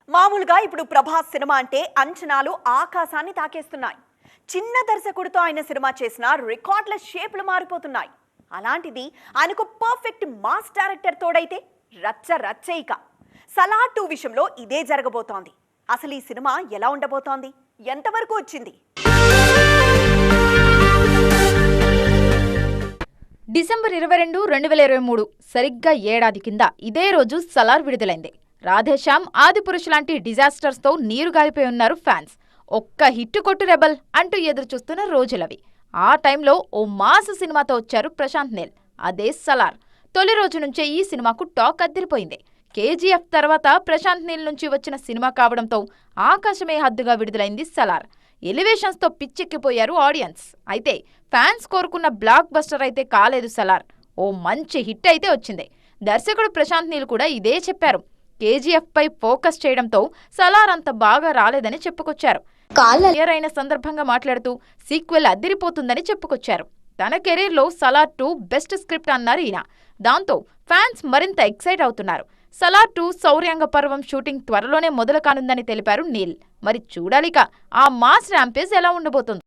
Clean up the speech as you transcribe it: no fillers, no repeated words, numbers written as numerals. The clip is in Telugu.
మామూలుగా ఇప్పుడు ప్రభాస్ సినిమా అంటే అంచనాలు ఆకాశాన్ని తాకేస్తున్నాయి. చిన్న దర్శకుడితో ఆయన సినిమా చేసిన రికార్డుల షేపులు మారిపోతున్నాయి. అలాంటిది ఆయనకు పర్ఫెక్ట్ మాస్ డైరెక్టర్ తోడైతే రచ్చ రచ్చయిక. సలార్ 2 విషయంలో ఇదే జరగబోతోంది. అసలు ఈ సినిమా ఎలా ఉండబోతోంది, ఎంతవరకు వచ్చింది? డిసెంబర్ 22, 2023 సరిగ్గా ఏడాది కింద ఇదే రోజు సలార్ విడుదలైంది. రాధేశ్యామ్, ఆదిపురుష్ లాంటి డిజాస్టర్స్తో నీరు గారిపోయి ఉన్నారు ఫ్యాన్స్. ఒక్క హిట్టు కొట్టు రెబల్ అంటూ ఎదురు చూస్తున్న రోజులవి. ఆ టైంలో ఓ మాస్ సినిమాతో వచ్చారు ప్రశాంత్ నీల్. అదే సలార్. తొలి రోజు నుంచే ఈ సినిమాకు టాక్ అదిరిపోయింది. కేజీఎఫ్ తర్వాత ప్రశాంత్ నీల్ నుంచి వచ్చిన సినిమా కావడంతో ఆకాశమే హద్దుగా విడుదలైంది సలార్. ఎలివేషన్స్తో పిచ్చెక్కిపోయారు ఆడియన్స్. అయితే ఫ్యాన్స్ కోరుకున్న బ్లాక్ బస్టర్ అయితే కాలేదు సలార్. ఓ మంచి హిట్ అయితే వచ్చింది. దర్శకుడు ప్రశాంత్ నీల్ కూడా ఇదే చెప్పారు. కేజీఎఫ్ పై ఫోకస్ చేయడంతో సలార్ అంత బాగా రాలేదని చెప్పుకొచ్చారు. క్లియర్ అయిన సందర్భంగా మాట్లాడుతూ సీక్వెల్ అదిరిపోతుందని చెప్పుకొచ్చారు. తన కెరీర్లో సలార్ 2 బెస్ట్ స్క్రిప్ట్ అన్నారు ఈయన. దాంతో ఫ్యాన్స్ మరింత ఎక్సైట్ అవుతున్నారు. సలార్ 2 శౌర్యాంగ పర్వం షూటింగ్ త్వరలోనే మొదలు కానుందని తెలిపారు నీల్. మరి చూడాలిక ఆ మాస్ ర్యాంపేజ్ ఎలా ఉండబోతుందో.